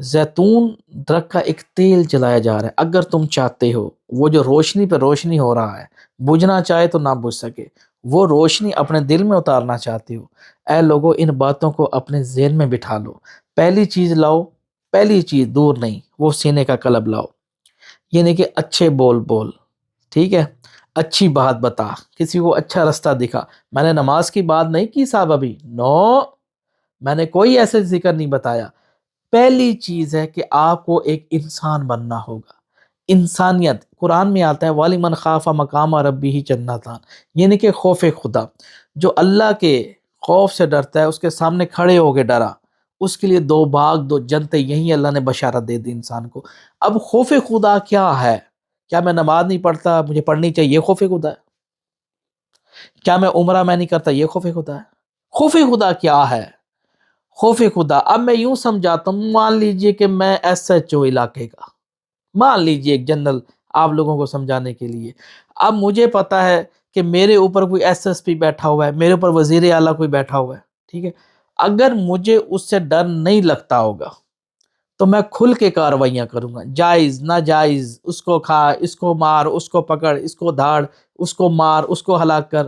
زیتون درخت کا ایک تیل جلایا جا رہا ہے، اگر تم چاہتے ہو وہ جو روشنی پہ روشنی ہو رہا ہے، بجھنا چاہے تو نہ بجھ سکے، وہ روشنی اپنے دل میں اتارنا چاہتے ہو، اے لوگوں ان باتوں کو اپنے ذہن میں بٹھا لو۔ پہلی چیز لاؤ، پہلی چیز دور نہیں، وہ سینے کا قلب لاؤ، یعنی کہ اچھے بول بول، ٹھیک ہے، اچھی بات بتا، کسی کو اچھا رستہ دکھا۔ میں نے نماز کی بات نہیں کی صاحب ابھی، نو، میں نے کوئی ایسے ذکر نہیں بتایا۔ پہلی چیز ہے کہ آپ کو ایک انسان بننا ہوگا۔ انسانیت قرآن میں آتا ہے وَلِمَنْ خَافَ مَقَامَ رَبِّهِ جنتان، یعنی کہ خوف خدا، جو اللہ کے خوف سے ڈرتا ہے، اس کے سامنے کھڑے ہو کے ڈرا، اس کے لیے دو باغ، دو جنتیں، یہی اللہ نے بشارت دے دی انسان کو۔ اب خوف خدا کیا ہے؟ کیا میں نماز نہیں پڑھتا مجھے پڑھنی چاہیے، یہ خوف خدا ہے؟ کیا میں عمرہ میں نہیں کرتا، یہ خوف خدا ہے؟ خوف خدا کیا ہے؟ خوف خدا، اب میں یوں سمجھاتا ہوں، مان لیجئے کہ میں ایس ایچ او علاقے کا، مان لیجئے ایک جنرل، آپ لوگوں کو سمجھانے کے لیے، اب مجھے پتا ہے کہ میرے اوپر کوئی ایس ایس پی بیٹھا ہوا ہے، میرے اوپر وزیر اعلیٰ کوئی بیٹھا ہوا ہے، ٹھیک ہے، اگر مجھے اس سے ڈر نہیں لگتا ہوگا تو میں کھل کے کارروائیاں کروں گا، جائز ناجائز، اس کو کھا، اس کو مار، اس کو پکڑ، اس کو دھاڑ، اس کو مار، اس کو ہلاک کر۔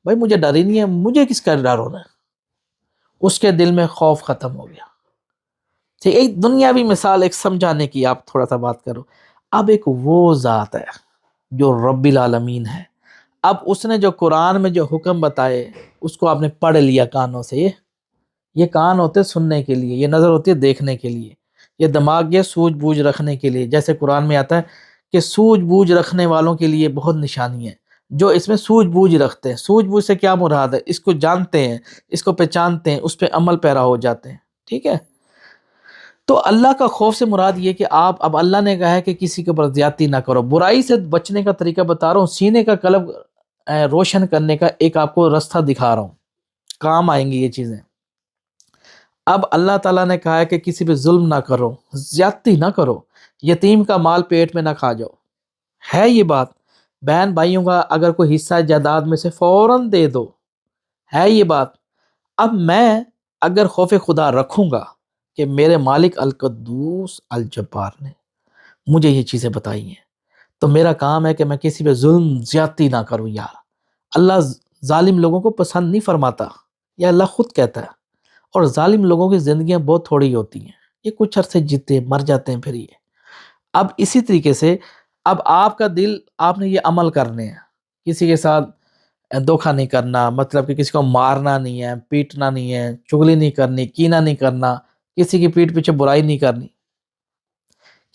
بھائی مجھے ڈر ہی نہیں ہے، مجھے کس کا ڈر ہونا ہے؟ اس کے دل میں خوف ختم ہو گیا۔ ٹھیک ہے، ایک دنیاوی مثال ایک سمجھانے کی، آپ تھوڑا سا بات کرو۔ اب ایک وہ ذات ہے جو رب العالمین ہے، اب اس نے جو قرآن میں جو حکم بتائے اس کو آپ نے پڑھ لیا کانوں سے، یہ کان ہوتے سننے کے لیے، یہ نظر ہوتی ہے دیکھنے کے لیے، یہ دماغ یہ سوجھ بوجھ رکھنے کے لیے، جیسے قرآن میں آتا ہے کہ سوجھ بوجھ رکھنے والوں کے لیے بہت نشانی ہے، جو اس میں سوجھ بوجھ رکھتے ہیں۔ سوجھ بوجھ سے کیا مراد ہے؟ اس کو جانتے ہیں، اس کو پہچانتے ہیں، اس پہ عمل پیرا ہو جاتے ہیں، ٹھیک ہے۔ تو اللہ کا خوف سے مراد یہ کہ آپ، اب اللہ نے کہا ہے کہ کسی کے اوپر زیادتی نہ کرو، برائی سے بچنے کا طریقہ بتا رہا ہوں، سینے کا قلب روشن کرنے کا ایک آپ کو راستہ دکھا رہا ہوں، کام آئیں گی یہ چیزیں۔ اب اللہ تعالیٰ نے کہا ہے کہ کسی پہ ظلم نہ کرو، زیادتی نہ کرو، یتیم کا مال پیٹ میں نہ کھا جاؤ، ہے یہ بات؟ بہن بھائیوں کا اگر کوئی حصہ جائیداد میں سے فوراً دے دو، ہے یہ بات؟ اب میں اگر خوف خدا رکھوں گا کہ میرے مالک القدوس الجبار نے مجھے یہ چیزیں بتائی ہیں، تو میرا کام ہے کہ میں کسی پہ ظلم زیادتی نہ کروں یار۔ اللہ ظالم لوگوں کو پسند نہیں فرماتا، یہ اللہ خود کہتا ہے، اور ظالم لوگوں کی زندگیاں بہت تھوڑی ہوتی ہیں، یہ کچھ عرصے جیتے ہیں، مر جاتے ہیں پھر یہ۔ اب اسی طریقے سے اب آپ کا دل، آپ نے یہ عمل کرنے ہیں، کسی کے ساتھ دھوکھا نہیں کرنا، مطلب کہ کسی کو مارنا نہیں ہے، پیٹنا نہیں ہے، چغلی نہیں کرنی، کینہ نہیں کرنا، کسی کی پیٹھ پیچھے برائی نہیں کرنی،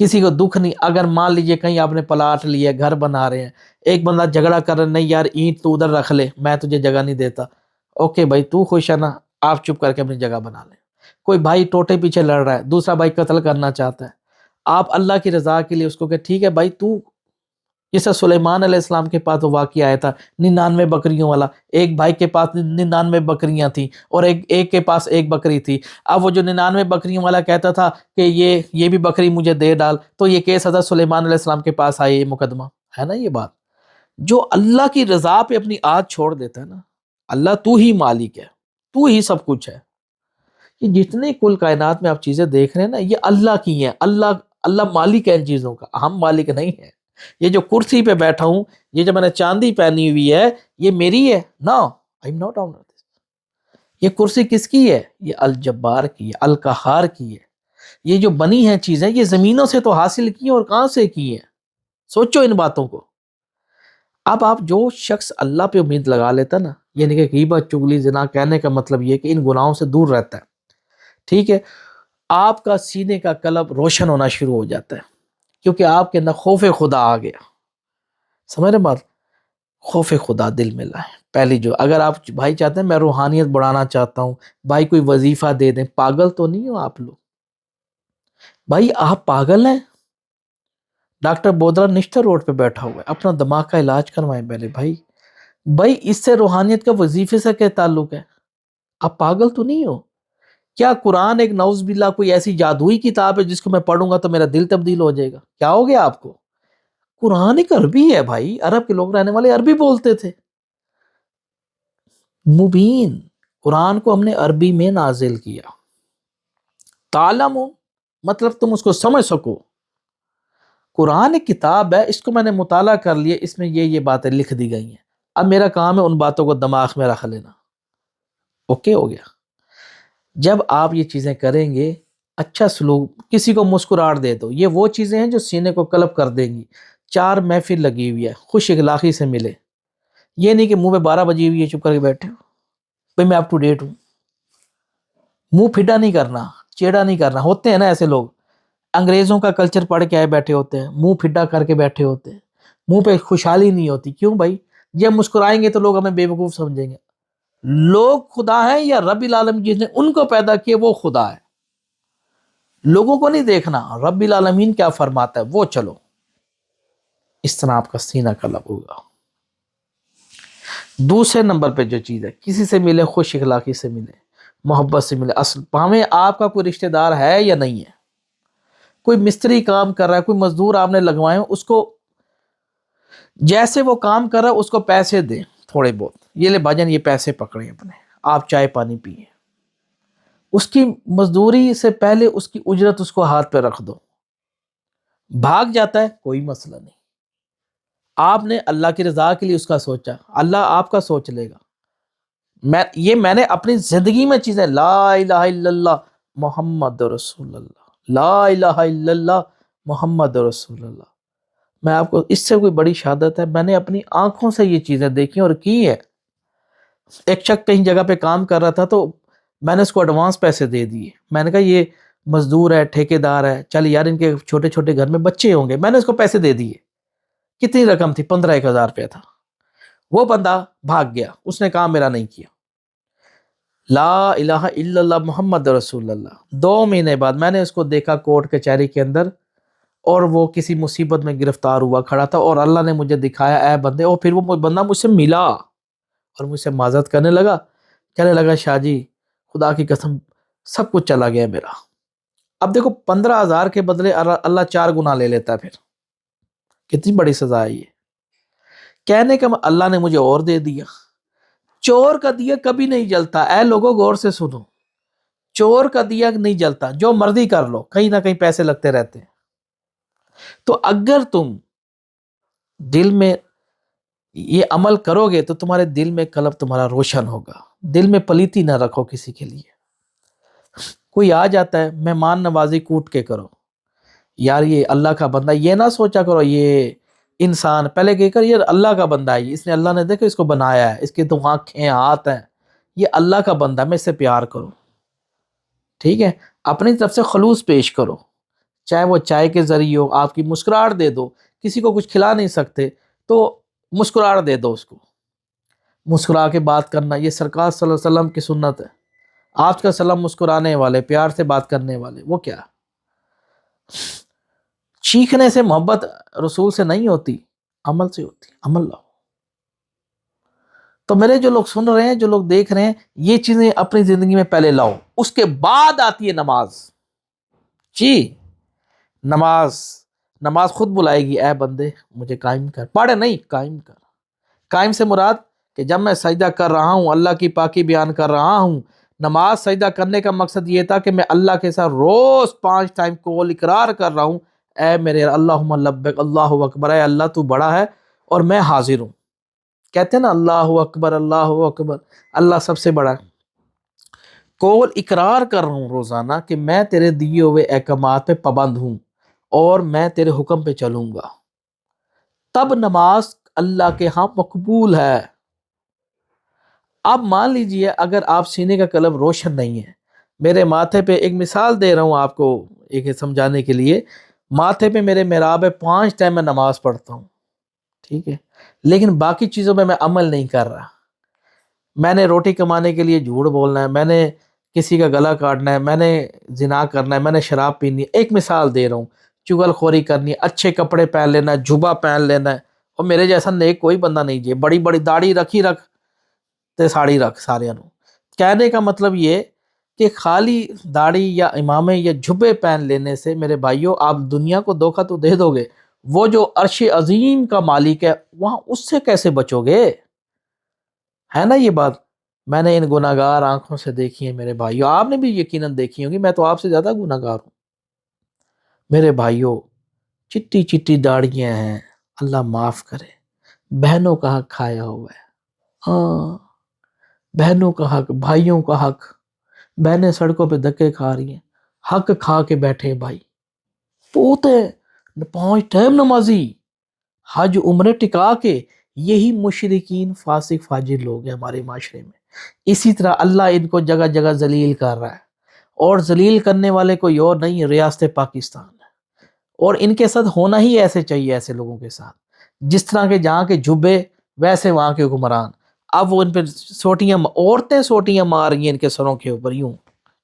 کسی کو دکھ نہیں۔ اگر مان لیجئے کہیں آپ نے پلاٹ لیا، گھر بنا رہے ہیں، ایک بندہ جھگڑا کر رہا ہے، نہیں یار اینٹ تو ادھر رکھ لے، میں تجھے جگہ نہیں دیتا، اوکے بھائی تو خوش ہے نا، آپ چپ کر کے اپنی جگہ بنا لیں۔ کوئی بھائی ٹوٹے پیچھے لڑ رہا ہے، دوسرا بھائی قتل کرنا چاہتا ہے، آپ اللہ کی رضا کے لیے اس کو کہ ٹھیک ہے بھائی تو، جیسا سلیمان علیہ السلام کے پاس وہ واقعہ آیا تھا 99 بکریوں والا، ایک بھائی کے پاس 99 بکریاں تھیں اور ایک کے پاس ایک بکری تھی۔ اب وہ جو 99 بکریوں والا کہتا تھا کہ یہ بھی بکری مجھے دے ڈال، تو یہ کیس حضرت سلیمان علیہ السلام کے پاس آئے، یہ مقدمہ ہے نا۔ یہ بات جو اللہ کی رضا پہ اپنی آج چھوڑ دیتا ہے نا، اللہ تو ہی مالک ہے، تو ہی سب کچھ ہے، یہ جتنے کل کائنات میں آپ چیزیں دیکھ رہے ہیں نا، یہ اللہ کی ہیں، اللہ مالک ہے ان چیزوں کا، ہم مالک نہیں ہیں۔ یہ جو کرسی پہ بیٹھا ہوں، یہ جو میں نے چاندی پہنی ہوئی ہے، یہ میری ہے نا، آئی ایم ناٹ آنر دس۔ یہ کرسی کس کی ہے؟ یہ الجبار کی ہے، القہار کی ہے۔ یہ جو بنی ہیں چیزیں، یہ زمینوں سے تو حاصل کی ہیں، اور کہاں سے کی ہیں؟ سوچو ان باتوں کو۔ اب آپ جو شخص اللہ پہ امید لگا لیتا نا، یعنی کہ غیبت، چغلی، زنا، کہنے کا مطلب یہ کہ ان گناہوں سے دور رہتا ہے، ٹھیک ہے، آپ کا سینے کا قلب روشن ہونا شروع ہو جاتا ہے، کیونکہ آپ کے اندر خوف خدا آ گیا۔ سمجھ رہے بات؟ خوف خدا دل میں لائیں۔ پہلی جو، اگر آپ بھائی چاہتے ہیں میں روحانیت بڑھانا چاہتا ہوں، بھائی کوئی وظیفہ دے دیں، پاگل تو نہیں ہو آپ لوگ؟ بھائی آپ پاگل ہیں؟ ڈاکٹر بودرا نشتر روڈ پہ بیٹھا ہوا ہے، اپنا دماغ کا علاج کروائیں پہلے بھائی۔ بھائی اس سے روحانیت کا وظیفے سے کیا تعلق ہے؟ آپ پاگل تو نہیں ہو؟ کیا قرآن ایک نعوذ باللہ کوئی ایسی جادوئی کتاب ہے جس کو میں پڑھوں گا تو میرا دل تبدیل ہو جائے گا؟ کیا ہو گیا آپ کو؟ قرآن ایک عربی ہے بھائی، عرب کے لوگ رہنے والے عربی بولتے تھے، مبین، قرآن کو ہم نے عربی میں نازل کیا، تعلم مطلب تم اس کو سمجھ سکو. قرآن ایک کتاب ہے، اس کو میں نے مطالعہ کر لیا، اس میں یہ باتیں لکھ دی گئی ہیں، اب میرا کام ہے ان باتوں کو دماغ میں رکھ لینا. اوکے ہو گیا. جب آپ یہ چیزیں کریں گے، اچھا سلوک، کسی کو مسکراہٹ دے دو، یہ وہ چیزیں ہیں جو سینے کو قلب کر دیں گی. 4 محفل لگی ہوئی ہے، خوش اخلاقی سے ملے. یہ نہیں کہ منہ پہ 12 بجی ہوئی ہے چپ کر کے بیٹھے ہو، بھائی میں اپ ٹو ڈیٹ ہوں. منہ پھڈا نہیں کرنا، چیڑا نہیں کرنا. ہوتے ہیں نا ایسے لوگ، انگریزوں کا کلچر پڑھ کے آئے بیٹھے ہوتے ہیں، منہ پھڈا کر کے بیٹھے ہوتے ہیں، منہ پہ خوشحالی نہیں ہوتی. کیوں بھائی؟ جب مسکرائیں گے تو لوگ ہمیں بے وقوف سمجھیں گے. لوگ خدا ہیں یا رب العالمین جس نے ان کو پیدا کیے وہ خدا ہے؟ لوگوں کو نہیں دیکھنا، رب العالمین کیا فرماتا ہے وہ چلو. اس طرح آپ کا سینہ قلب ہوگا. دوسرے نمبر پہ جو چیز ہے، کسی سے ملے خوش اخلاقی سے ملے، محبت سے ملے. اصل ہمیں آپ کا کوئی رشتہ دار ہے یا نہیں ہے، کوئی مستری کام کر رہا ہے، کوئی مزدور آپ نے لگوائے ہیں، اس کو جیسے وہ کام کر رہا ہے اس کو پیسے دیں تھوڑے بہت. یہ لے بھاجن یہ پیسے پکڑیں اپنے، آپ چائے پانی پیئیں. اس کی مزدوری سے پہلے اس کی اجرت اس کو ہاتھ پہ رکھ دو. بھاگ جاتا ہے کوئی مسئلہ نہیں، آپ نے اللہ کی رضا کے لیے اس کا سوچا، اللہ آپ کا سوچ لے گا. میں نے اپنی زندگی میں چیزیں، لا الہ الا اللہ محمد رسول اللہ، لا الہ الا اللہ محمد رسول اللہ. میں آپ کو اس سے کوئی بڑی شہادت ہے، میں نے اپنی آنکھوں سے یہ چیزیں دیکھی اور کی ہے. ایک شخص کہیں جگہ پہ کام کر رہا تھا تو میں نے اس کو ایڈوانس پیسے دے دیے. میں نے کہا یہ مزدور ہے، ٹھیکیدار ہے، چل یار ان کے چھوٹے چھوٹے گھر میں بچے ہوں گے. میں نے اس کو پیسے دے دیے. کتنی رقم تھی؟ 15,000 روپیہ تھا. وہ بندہ بھاگ گیا، اس نے کام میرا نہیں کیا. لا الہ الا اللہ محمد رسول اللہ. 2 مہینے بعد میں نے اس کو دیکھا کورٹ کچہری کے اندر، اور وہ کسی مصیبت میں گرفتار ہوا کھڑا تھا، اور اللہ نے مجھے دکھایا اے بندے. اور پھر وہ بندہ مجھ سے ملا اور مجھ سے معذرت کرنے لگا، کہنے لگا شاہ جی خدا کی قسم سب کچھ چلا گیا میرا. اب دیکھو 15,000 کے بدلے اللہ 4 گنا لے لیتا ہے. پھر کتنی بڑی سزا ہے یہ. کہنے کا اللہ نے مجھے اور دے دیا. چور کا دیا کبھی نہیں جلتا. اے لوگوں غور سے سنو، چور کا دیا نہیں جلتا، جو مرضی کر لو کہیں نہ کہیں پیسے لگتے رہتے ہیں. تو اگر تم دل میں یہ عمل کرو گے تو تمہارے دل میں قلب تمہارا روشن ہوگا. دل میں پلیتی نہ رکھو کسی کے لیے. کوئی آ جاتا ہے مہمان نوازی کوٹ کے کرو. یار یہ اللہ کا بندہ، یہ نہ سوچا کرو یہ انسان، پہلے کہہ کر یہ اللہ کا بندہ ہے، اس نے اللہ نے دیکھو اس کو بنایا ہے، اس کی تو آنکھیں ہاتھ ہیں، یہ اللہ کا بندہ ہے، میں اس سے پیار کروں. ٹھیک ہے، اپنی طرف سے خلوص پیش کرو، چاہے وہ چائے کے ذریعے ہو، آپ کی مسکراہٹ دے دو. کسی کو کچھ کھلا نہیں سکتے تو مسکراہٹ دے دو اس کو. مسکرا کے بات کرنا یہ سرکار صلی اللہ علیہ وسلم کی سنت ہے. آج کا سلام مسکرانے والے، پیار سے بات کرنے والے، وہ کیا چیخنے سے محبت رسول سے نہیں ہوتی، عمل سے ہوتی. عمل لاؤ. تو میرے جو لوگ سن رہے ہیں، جو لوگ دیکھ رہے ہیں، یہ چیزیں اپنی زندگی میں پہلے لاؤ. اس کے بعد آتی ہے نماز. جی نماز، نماز خود بلائے گی اے بندے مجھے قائم کر. پڑھ نہیں، قائم کر. قائم سے مراد کہ جب میں سجدہ کر رہا ہوں اللہ کی پاکی بیان کر رہا ہوں. نماز سجدہ کرنے کا مقصد یہ تھا کہ میں اللہ کے ساتھ روز 5 ٹائم قول اقرار کر رہا ہوں، اے میرے اللہم لبیک اللہ اکبر، اے اللہ تو بڑا ہے اور میں حاضر ہوں. کہتے ہیں نا اللہ اکبر اللہ اکبر، اللہ سب سے بڑا ہے. قول اقرار کر رہا ہوں روزانہ کہ میں تیرے دیے ہوئے احکامات پہ پابند ہوں اور میں تیرے حکم پہ چلوں گا. تب نماز اللہ کے ہاں مقبول ہے. اب مان لیجئے اگر آپ سینے کا قلب روشن نہیں ہے، میرے ماتھے پہ ایک مثال دے رہا ہوں آپ کو ایک سمجھانے کے لیے. ماتھے پہ میرے محراب ہے، 5 ٹائم میں نماز پڑھتا ہوں، ٹھیک ہے، لیکن باقی چیزوں میں عمل نہیں کر رہا. میں نے روٹی کمانے کے لیے جھوٹ بولنا ہے، میں نے کسی کا گلا کاٹنا ہے، میں نے زنا کرنا ہے، میں نے شراب پینی ہے. ایک مثال دے رہا ہوں. چغل خوری کرنی ہے، اچھے کپڑے پہن لینا ہے، جبہ پہن لینا ہے. اور میرے جیسا نیک کوئی بندہ نہیں جی، بڑی بڑی داڑھی رکھی رکھ تے ساڑی رکھ سارے نو. کہنے کا مطلب یہ کہ خالی داڑھی یا امامے یا جھبے پہن لینے سے میرے بھائیوں آپ دنیا کو دھوکہ تو دے دو گے، وہ جو عرش عظیم کا مالک ہے وہاں اس سے کیسے بچو گے؟ ہے نا یہ بات. میں نے ان گناہگار آنکھوں سے دیکھی ہے میرے بھائیوں، آپ نے بھی یقیناً دیکھی ہوگی، میں تو آپ سے زیادہ گناہگار ہوں. میرے بھائیوں، چٹی چٹی داڑیاں ہیں، اللہ معاف کرے، بہنوں کا حق کھایا ہوا ہے۔ ہاں، بہنوں کا حق، بھائیوں کا حق، بہنیں سڑکوں پہ دھکے کھا رہی ہیں، حق کھا کے بیٹھے ہیں بھائی، پوتے 5 ٹائم نمازی، حج عمرے ٹکا کے، یہی مشرکین فاسق فاجر لوگ ہیں ہمارے معاشرے میں۔ اسی طرح اللہ ان کو جگہ جگہ ذلیل کر رہا ہے، اور ذلیل کرنے والے کوئی اور نہیں، ریاست پاکستان ہے۔ اور ان کے ساتھ ہونا ہی ایسے چاہیے، ایسے لوگوں کے ساتھ، جس طرح کے جہاں کے جبے ویسے وہاں کے حکمران۔ اب وہ ان پہ سوٹیاں، عورتیں سوٹیاں مار رہی ہیں ان کے سروں کے اوپر، یوں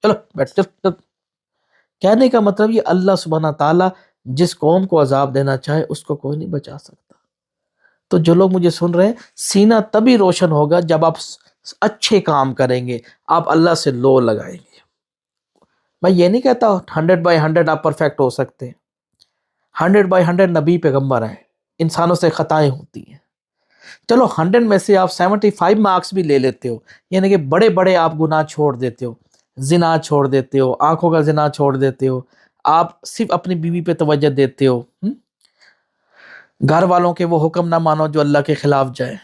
چلو بیٹھ چل۔ کہنے کا مطلب یہ اللہ سبحانہ تعالیٰ جس قوم کو عذاب دینا چاہے اس کو کوئی نہیں بچا سکتا۔ تو جو لوگ مجھے سن رہے ہیں، سینہ تبھی روشن ہوگا جب آپ اچھے کام کریں گے، آپ اللہ سے لو لگائیں گے۔ میں یہ نہیں کہتا 100/100 آپ پرفیکٹ ہو سکتے ہیں، 100/100 نبی پیغمبر ہیں، انسانوں سے خطائیں ہوتی ہیں، چلو 100 میں سے آپ 75 مارکس بھی لے لیتے ہو، یعنی کہ بڑے بڑے آپ گناہ چھوڑ دیتے ہو، زنا چھوڑ دیتے ہو، آنکھوں کا زنا چھوڑ دیتے ہو، آپ صرف اپنی بیوی پہ توجہ دیتے ہو، گھر والوں کے وہ حکم نہ مانو جو اللہ کے خلاف جائے۔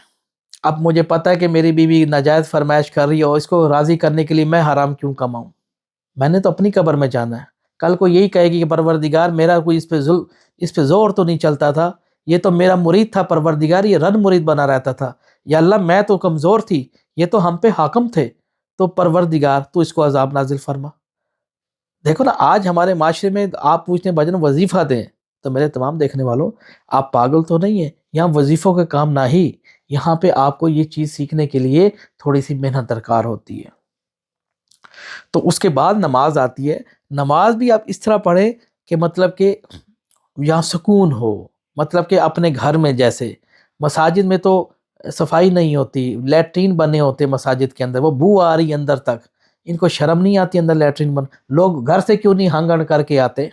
اب مجھے پتہ ہے کہ میری بیوی ناجائز فرمائش کر رہی ہے، اور اس کو راضی کرنے کے لیے میں حرام کیوں کماؤں؟ میں نے تو اپنی قبر میں جانا ہے، کل کو یہی کہے گی کہ پروردگار میرا کوئی اس پہ زور تو نہیں چلتا تھا، یہ تو میرا مرید تھا پروردگار، یہ رن مرید بنا رہتا تھا، یا اللہ میں تو کمزور تھی، یہ تو ہم پہ حاکم تھے، تو پروردگار تو اس کو عذاب نازل فرما۔ دیکھو نا، آج ہمارے معاشرے میں آپ پوچھتے ہیں بھجن وظیفہ دیں، تو میرے تمام دیکھنے والوں، آپ پاگل تو نہیں ہیں، یہاں وظیفوں کا کام نہ ہی، یہاں پہ آپ کو یہ چیز سیکھنے کے لیے تھوڑی سی محنت درکار ہوتی ہے۔ تو اس کے بعد نماز آتی ہے، نماز بھی آپ اس طرح پڑھیں کہ مطلب کہ یہاں سکون ہو، مطلب کہ اپنے گھر میں جیسے، مساجد میں تو صفائی نہیں ہوتی، لیٹرین بنے ہوتے مساجد کے اندر، وہ بو آ رہی اندر تک، ان کو شرم نہیں آتی اندر لیٹرین بن، لوگ گھر سے کیوں نہیں ہنگڑ کر کے آتے؟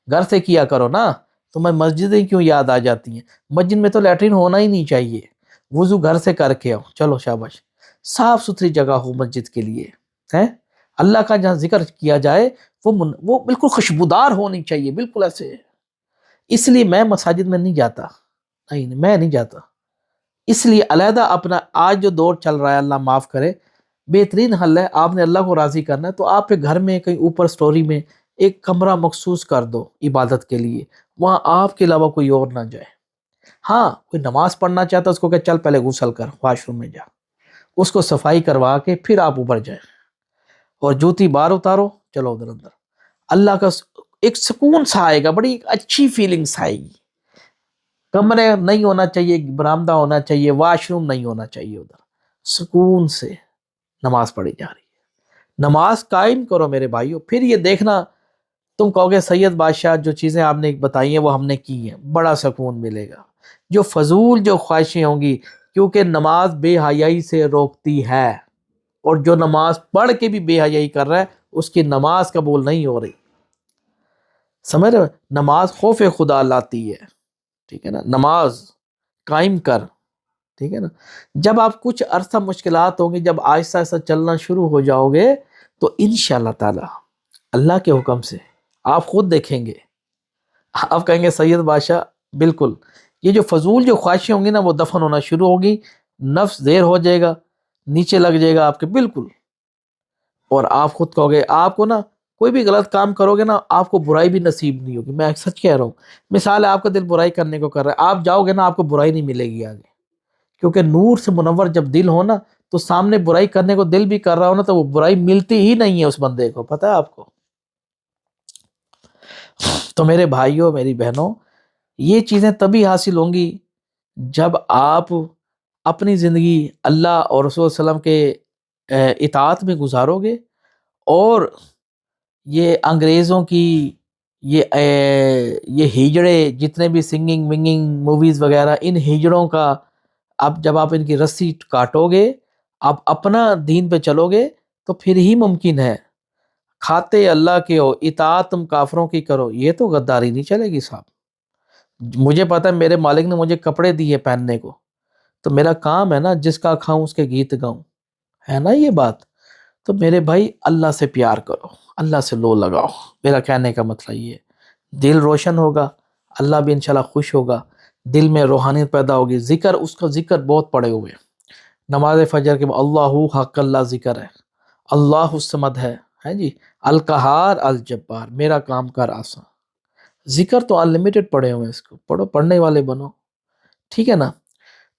گھر سے کیا کرو نا، تمہیں مسجدیں کیوں یاد آ جاتی ہیں؟ مسجد میں تو لیٹرین ہونا ہی نہیں چاہیے، وضو گھر سے کر کے آؤ، چلو شاباش، صاف ستھری جگہ ہو مسجد کے لیے، ہے اللہ کا جہاں ذکر کیا جائے وہ بالکل خوشبودار ہونی چاہیے، بالکل ایسے۔ اس لیے میں مساجد میں نہیں جاتا، نہیں میں نہیں جاتا، اس لیے علیحدہ اپنا آج جو دور چل رہا ہے، اللہ معاف کرے، بہترین حل ہے، آپ نے اللہ کو راضی کرنا ہے تو آپ کے گھر میں کہیں اوپر سٹوری میں ایک کمرہ مخصوص کر دو عبادت کے لیے، وہاں آپ کے علاوہ کوئی اور نہ جائے۔ ہاں، کوئی نماز پڑھنا چاہتا ہے اس کو کہ چل پہلے غسل کر، واش روم میں جا، اس کو صفائی کروا کے پھر آپ اوپر جائیں، اور جوتی باہر اتارو، چلو ادھر اندر، اللہ کا ایک سکون سا آئے گا، بڑی اچھی فیلنگ آئے گی۔ کمرے نہیں ہونا چاہیے، برآمدہ ہونا چاہیے، واش روم نہیں ہونا چاہیے، ادھر سکون سے نماز پڑھی جا رہی ہے۔ نماز قائم کرو میرے بھائیوں، پھر یہ دیکھنا تم کہو گے سید بادشاہ جو چیزیں آپ نے بتائی ہیں وہ ہم نے کی ہیں، بڑا سکون ملے گا۔ جو فضول جو خواہشیں ہوں گی، کیونکہ نماز بے حیائی سے روکتی ہے، اور جو نماز پڑھ کے بھی بے حیائی کر رہا ہے اس کی نماز قبول نہیں ہو رہی، سمجھ رہے ہو؟ نماز خوف خدا لاتی ہے، ٹھیک ہے نا، نماز قائم کر، ٹھیک ہے نا۔ جب آپ کچھ عرصہ مشکلات ہوں گی، جب آہستہ آہستہ چلنا شروع ہو جاؤ گے تو انشاءاللہ تعالی اللہ کے حکم سے آپ خود دیکھیں گے، آپ کہیں گے سید بادشاہ بالکل، یہ جو فضول جو خواہشیں ہوں گی نا وہ دفن ہونا شروع ہوگی، نفس دیر ہو جائے گا، نیچے لگ جائے گا آپ کے، بالکل، اور آپ خود کہو گے، آپ کو نا کوئی بھی غلط کام کرو گے نا آپ کو برائی بھی نصیب نہیں ہوگی، میں سچ کہہ رہا ہوں۔ مثال ہے، آپ کا دل برائی کرنے کو کر رہا ہے، آپ جاؤ گے نا آپ کو برائی نہیں ملے گی آگے، کیونکہ نور سے منور جب دل ہو نا تو سامنے برائی کرنے کو دل بھی کر رہا ہو نا تو وہ برائی ملتی ہی نہیں ہے اس بندے کو، پتہ ہے آپ کو؟ تو میرے بھائیوں، میری بہنوں، یہ چیزیں تبھی حاصل ہوں گی جب آپ اپنی زندگی اللہ اور رسول صلی اللہ علیہ وسلم کے اطاعت میں گزارو گے، اور یہ انگریزوں کی یہ ہیجڑے جتنے بھی سنگنگ ونگنگ موویز وغیرہ، ان ہیجڑوں کا اب جب آپ ان کی رسی کاٹو گے، آپ اپنا دین پہ چلو گے تو پھر ہی ممکن ہے۔ کھاتے اللہ کے ہو، اطاعت تم کافروں کی کرو، یہ تو غداری نہیں چلے گی صاحب۔ مجھے پتا ہے میرے مالک نے مجھے کپڑے دیے پہننے کو، تو میرا کام ہے نا جس کا کھاؤں اس کے گیت گاؤں، ہے نا یہ بات؟ تو میرے بھائی اللہ سے پیار کرو، اللہ سے لو لگاؤ، میرا کہنے کا مطلب یہ ہے۔ دل روشن ہوگا، اللہ بھی انشاءاللہ خوش ہوگا، دل میں روحانیت پیدا ہوگی۔ ذکر، اس کا ذکر بہت پڑے ہوئے ہیں۔ نماز فجر کے بعد اللہ حق اللہ ذکر ہے، اللہ الصمد ہے جی، القہار الجبار، میرا کام کر آسان۔ ذکر تو انلمیٹڈ پڑھے ہوئے ہیں، اس کو پڑھو، پڑھنے والے بنو، ٹھیک ہے نا۔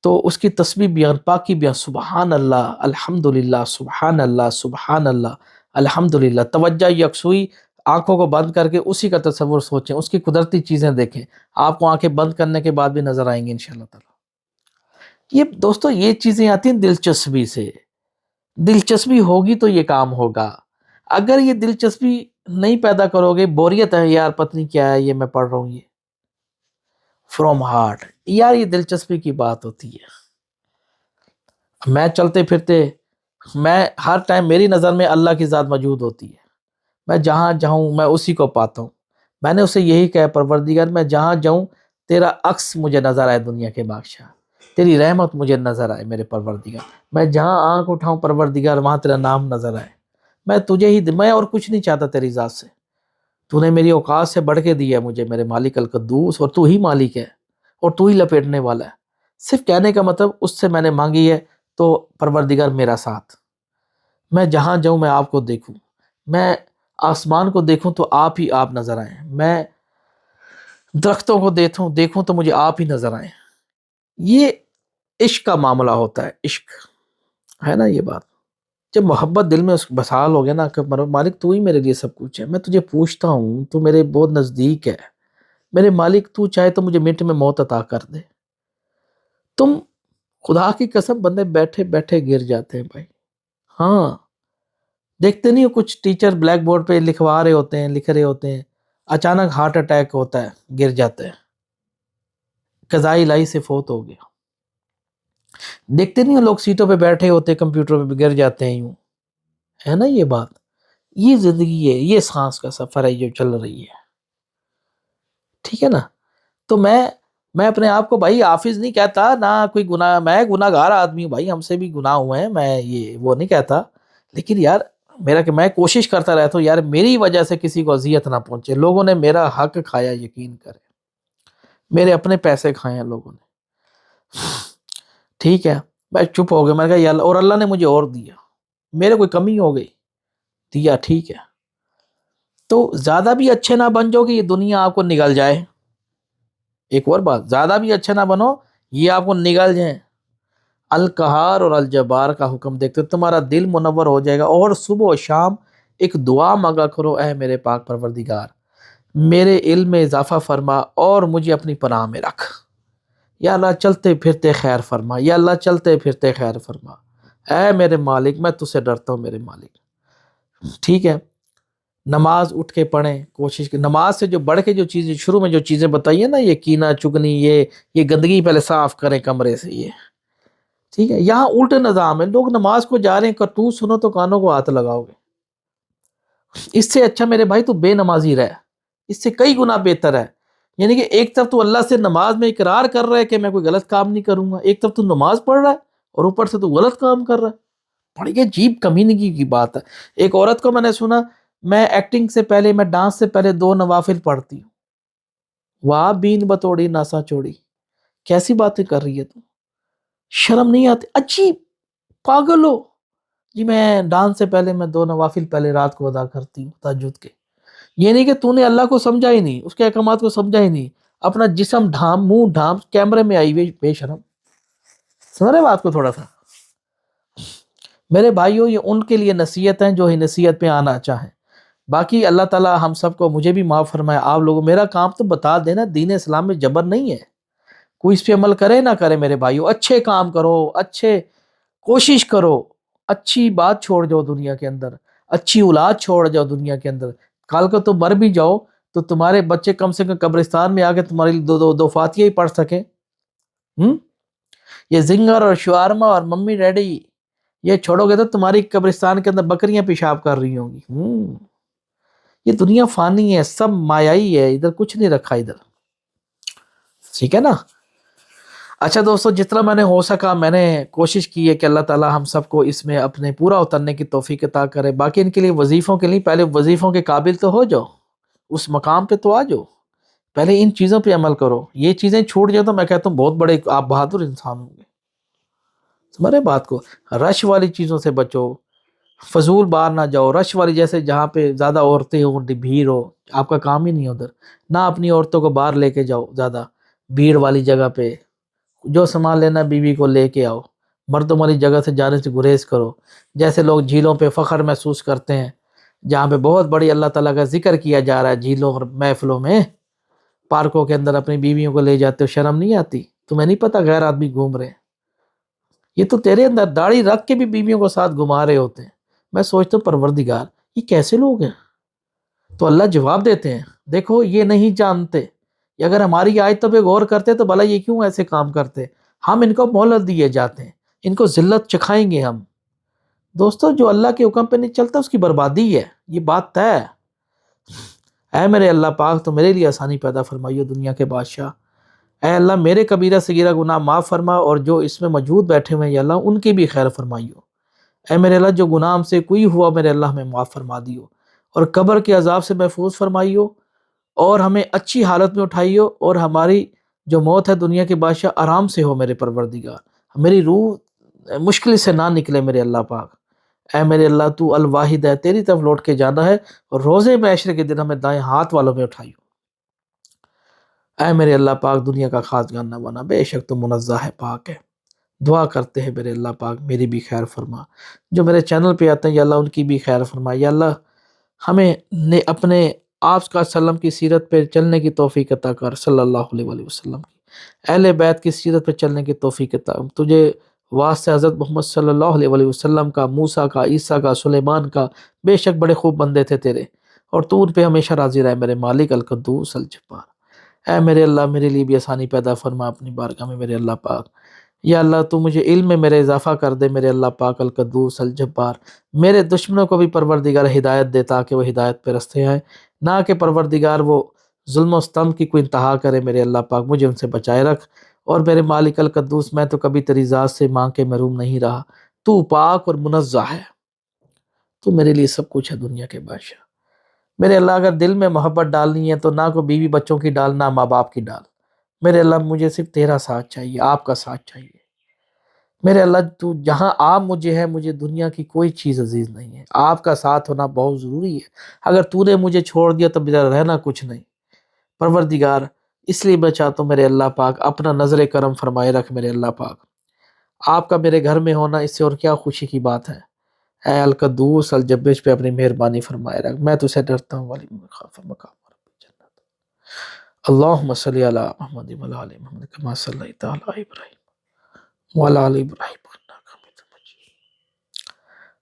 تو اس کی تسبیح بیان، پاکی بیان، سبحان اللہ، الحمدللہ، سبحان اللہ، سبحان اللہ، الحمدللہ۔ توجہ یکسوئی، آنکھوں کو بند کر کے اسی کا تصور سوچیں، اس کی قدرتی چیزیں دیکھیں، آپ کو آنکھیں بند کرنے کے بعد بھی نظر آئیں گی انشاءاللہ تعالی۔ یہ دوستو یہ چیزیں آتی ہیں دلچسپی سے، دلچسپی ہوگی تو یہ کام ہوگا۔ اگر یہ دلچسپی نہیں پیدا کرو گے، بوریت ہے یار پتہ نہیں کیا ہے یہ میں پڑھ رہا ہوں، یہ فرام ہارٹ، یار یہ دلچسپی کی بات ہوتی ہے۔ میں چلتے پھرتے، میں ہر ٹائم میری نظر میں اللہ کی ذات موجود ہوتی ہے، میں جہاں جاؤں میں اسی کو پاتا ہوں۔ میں نے اسے یہی کہا، پروردگار میں جہاں جاؤں تیرا عکس مجھے نظر آئے، دنیا کے بادشاہ تیری رحمت مجھے نظر آئے میرے پروردگار، میں جہاں آنکھ اٹھاؤں پروردگار وہاں تیرا نام نظر آئے، میں تجھے ہی، میں اور کچھ نہیں چاہتا تیری ذات سے، تو نے میری اوقات سے بڑھ کے دیا مجھے میرے مالک القدوس، اور تو ہی مالک ہے اور تو ہی لپیٹنے والا ہے۔ صرف کہنے کا مطلب اس سے میں نے مانگی ہے، تو پروردگار میرا ساتھ، میں جہاں جاؤں میں آپ کو دیکھوں، میں آسمان کو دیکھوں تو آپ ہی آپ نظر آئیں، میں درختوں کو دیکھوں تو مجھے آپ ہی نظر آئیں۔ یہ عشق کا معاملہ ہوتا ہے، عشق ہے نا یہ بات۔ جب محبت دل میں اس بسال ہو گیا نا کہ مالک تو ہی میرے لیے سب کچھ ہے، میں تجھے پوچھتا ہوں، تو میرے بہت نزدیک ہے میرے مالک، تو چاہے تو مجھے منٹ میں موت عطا کر دے۔ تم خدا کی قسم بندے بیٹھے بیٹھے گر جاتے ہیں بھائی، ہاں دیکھتے نہیں ہو کچھ ٹیچر بلیک بورڈ پہ لکھوا رہے ہوتے ہیں، لکھ رہے ہوتے ہیں، اچانک ہارٹ اٹیک ہوتا ہے، گر جاتے ہیں، قضاء الہی سے فوت ہو گیا۔ دیکھتے نہیں ہو لوگ سیٹوں پہ بیٹھے ہوتے ہیں، کمپیوٹر پہ گر جاتے ہیں، یوں ہے نا یہ بات۔ یہ زندگی ہے، یہ سانس کا سفر ہے جو چل رہی ہے، ٹھیک ہے نا۔ تو میں اپنے آپ کو بھائی حافظ نہیں کہتا، نہ کوئی گناہ، میں گناہ گار آدمی ہوں بھائی، ہم سے بھی گناہ ہوئے ہیں، میں یہ وہ نہیں کہتا، لیکن یار میرا کہ میں کوشش کرتا رہتا ہوں یار میری وجہ سے کسی کو اذیت نہ پہنچے۔ لوگوں نے میرا حق کھایا، یقین کرے، میرے اپنے پیسے کھائے ہیں لوگوں نے، ٹھیک ہے۔ میں چپ ہو گیا، میں نے کہا یا اللہ، اور اللہ نے مجھے اور دیا، میرے کوئی کمی ہو گئی، دیا، ٹھیک ہے۔ تو زیادہ بھی اچھے نہ بن جاؤ کہ یہ دنیا آپ کو نگل جائے۔ ایک اور بات، زیادہ بھی اچھے نہ بنو یہ آپ کو نگل جائیں۔ القہار اور الجبار کا حکم دیکھتے تمہارا دل منور ہو جائے گا، اور صبح و شام ایک دعا مانگا کرو، اے میرے پاک پروردگار میرے علم میں اضافہ فرما اور مجھے اپنی پناہ میں رکھ، یا اللہ چلتے پھرتے خیر فرما، یا اللہ چلتے پھرتے خیر فرما، اے میرے مالک میں تجھ سے ڈرتا ہوں میرے مالک، ٹھیک ہے۔ نماز اٹھ کے پڑھیں، کوشش کی نماز سے جو بڑھ کے جو چیزیں شروع میں جو چیزیں بتائی ہیں نا، یہ کینہ چگنی، یہ گندگی پہلے صاف کریں کمرے سے، یہ ٹھیک ہے۔ یہاں الٹے نظام ہے، لوگ نماز کو جا رہے ہیں، کرتوت سنو تو کانوں کو ہاتھ لگاؤ گے۔ اس سے اچھا میرے بھائی تو بے نمازی رہ، اس سے کئی گنا بہتر ہے۔ یعنی کہ ایک طرف تو اللہ سے نماز میں اقرار کر رہا ہے کہ میں کوئی غلط کام نہیں کروں گا، ایک طرف تو نماز پڑھ رہا ہے اور اوپر سے تو غلط کام کر رہا ہے، بڑی عجیب کمینگی کی بات ہے۔ ایک عورت کو میں نے سنا، میں ایکٹنگ سے پہلے، میں ڈانس سے پہلے 2 نوافل پڑھتی ہوں۔ واہ بین بتوڑی ناسا چوڑی، کیسی باتیں کر رہی ہے تو، شرم نہیں آتی؟ عجیب، پاگل ہو جی، میں ڈانس سے پہلے میں 2 نوافل پہلے رات کو ادا کرتی ہوں تہجد کے۔ یہ نہیں کہ تو نے اللہ کو سمجھا ہی نہیں، اس کے احکامات کو سمجھا ہی نہیں، اپنا جسم ڈھام، منہ ڈھام، کیمرے میں آئی ہوئی بے شرم۔ سن رہے بات کو تھوڑا سا میرے بھائیوں، یہ ان کے لیے نصیحت ہیں جو ہی نصیحت پہ آنا چاہیں۔ باقی اللہ تعالی ہم سب کو، مجھے بھی معاف فرمائے، آپ لوگوں، میرا کام تو بتا دینا، دین اسلام میں جبر نہیں ہے، کوئی اس پہ عمل کرے نہ کرے میرے بھائیوں، اچھے کام کرو، اچھے کوشش کرو، اچھی بات چھوڑ جاؤ دنیا کے اندر، اچھی اولاد چھوڑ جاؤ دنیا کے اندر، کل کو تو مر بھی جاؤ تو تمہارے بچے کم سے کم قبرستان میں آ کے تمہارے لیے دو فاتحہ ہی پڑھ سکیں۔ یہ زنگر اور شوارما اور ممی ڈیڈی یہ چھوڑو گے تو تمہاری قبرستان کے اندر بکریاں پیشاب کر رہی ہوں گی۔ یہ دنیا فانی ہے، سب مایائی ہے، ادھر کچھ نہیں رکھا ادھر، ٹھیک ہے نا۔ اچھا دوستو، جتنا میں نے ہو سکا میں نے کوشش کی ہے کہ اللہ تعالی ہم سب کو اس میں اپنے پورا اترنے کی توفیق عطا کرے۔ باقی ان کے لیے وظیفوں کے لیے، پہلے وظیفوں کے قابل تو ہو جاؤ، اس مقام پہ تو آ جاؤ، پہلے ان چیزوں پہ عمل کرو. یہ چیزیں چھوٹ جائے تو میں کہتا ہوں بہت بڑے آپ بہادر انسان ہوں گے. سمجھے بات کو. رش والی چیزوں سے بچو، فضول باہر نہ جاؤ. رش والی جیسے جہاں پہ زیادہ عورتیں ہوں، بھیڑ ہو، آپ کا کام ہی نہیں ہے ادھر. نہ اپنی عورتوں کو باہر لے کے جاؤ زیادہ بھیڑ والی جگہ پہ. جو سامان لینا بیوی کو لے کے آؤ. مردوں والی جگہ سے جانے سے گریز کرو. جیسے لوگ جھیلوں پہ فخر محسوس کرتے ہیں، جہاں پہ بہت بڑی اللہ تعالیٰ کا ذکر کیا جا رہا ہے، جھیلوں اور محفلوں میں، پارکوں کے اندر اپنی بیویوں کو لے جاتے ہو، شرم نہیں آتی؟ تمہیں نہیں پتا غیر آدمی گھوم رہے ہیں؟ یہ تو تیرے اندر داڑھی رکھ کے بھی بیویوں کو ساتھ گھما رہے ہوتے ہیں. میں سوچتا ہوں پروردگار یہ کیسے لوگ ہیں؟ تو اللہ جواب دیتے ہیں دیکھو یہ نہیں جانتے. یہ اگر ہماری آیتوں پہ غور کرتے تو بھلا یہ کیوں ایسے کام کرتے. ہم ان کو مہلت دیے جاتے ہیں، ان کو ذلت چکھائیں گے ہم. دوستو جو اللہ کے حکم پہ نہیں چلتا اس کی بربادی ہے، یہ بات طے ہے. اے میرے اللہ پاک تو میرے لیے آسانی پیدا فرمائیو دنیا کے بادشاہ. اے اللہ میرے کبیرہ صغیرہ گناہ معاف فرما، اور جو اس میں موجود بیٹھے ہوئے ہیں یا اللہ ان کی بھی خیر فرمائیو. اے میرے اللہ جو گناہ ہم سے کوئی ہوا میرے اللہ ہمیں معاف فرما دیو، اور قبر کے عذاب سے محفوظ فرمائیو، اور ہمیں اچھی حالت میں اٹھائیو، اور ہماری جو موت ہے دنیا کے بادشاہ آرام سے ہو میرے پروردگار. میری روح مشکل سے نہ نکلے میرے اللہ پاک. اے میرے اللہ تو الواحد ہے، تیری طرف لوٹ کے جانا ہے، اور روزے معاشرے کے دن ہمیں دائیں ہاتھ والوں میں اٹھائیو. اے میرے اللہ پاک دنیا کا خاص گانا بنا، بے شک تو منزہ ہے، پاک ہے. دعا کرتے ہیں میرے اللہ پاک میری بھی خیر فرما. جو میرے چینل پہ آتے ہیں یا اللہ ان کی بھی خیر فرما. یا اللہ ہمیں نے اپنے آپ کا سلم کی سیرت پہ چلنے کی توفیق عطا کر، صلی اللہ علیہ وآلہ وسلم کی اہل بیت کی سیرت پہ چلنے کی توفیق عطا. تجھے واسطے حضرت محمد صلی اللہ علیہ وآلہ وسلم کا، موسیٰ کا، عیسیٰ کا، سلیمان کا، بے شک بڑے خوب بندے تھے تیرے، اور تو ان پہ ہمیشہ راضی رہے میرے مالک القدوس الجبار. اے میرے اللہ میرے لیے بھی آسانی پیدا فرما اپنی بارگاہ میں میرے اللہ پاک. یا اللہ تو مجھے علم میں میرے اضافہ کر دے میرے اللہ پاک القدوس الجبار. میرے دشمنوں کو بھی پروردگار ہدایت دے تاکہ وہ ہدایت پہ رستے آئیں، نہ کہ پروردگار وہ ظلم و ستم کی کوئی انتہا کرے. میرے اللہ پاک مجھے ان سے بچائے رکھ. اور میرے مالک القدوس میں تو کبھی تیری ذات سے مانگ کے محروم نہیں رہا. تو پاک اور منزہ ہے، تو میرے لیے سب کچھ ہے دنیا کے بادشاہ. میرے اللہ اگر دل میں محبت ڈالنی ہے تو نہ کوئی بیوی بچوں کی ڈال، نہ ماں باپ کی ڈال. میرے اللہ مجھے صرف تیرا ساتھ چاہیے، آپ کا ساتھ چاہیے. میرے اللہ تو جہاں آپ مجھے ہے، مجھے دنیا کی کوئی چیز عزیز نہیں ہے. آپ کا ساتھ ہونا بہت ضروری ہے. اگر تو نے مجھے چھوڑ دیا تو میرا رہنا کچھ نہیں. پروردگار اس لیے میں چاہتا ہوں میرے اللہ پاک اپنا نظر کرم فرمائے رکھ میرے اللہ پاک. آپ کا میرے گھر میں ہونا اس سے اور کیا خوشی کی بات ہے. اے القدوس الجبار پہ اپنی مہربانی فرمائے رکھ. میں تجھ سے ڈرتا ہوں والی مخاف مقام رب جنت. اللہم صلی علی محمد وعلی آل محمد کما صلیت علی ابراہیم وعلی آل ابراہیم انک حمید مجید.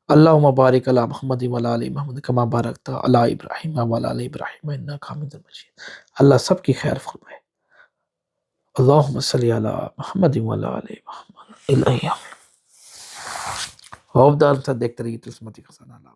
اللہم بارک علی محمد وعلی آل محمد کما بارکت علی ابراہیم وعلی آل ابراہیم انک حمید مجید. اللہ سب کی خیر فرمائے. اللہم صلی علی محمد وعلی آل محمد. الہی ہوب دار سے دیکھتے رہیے تو اسمتی خزانہ.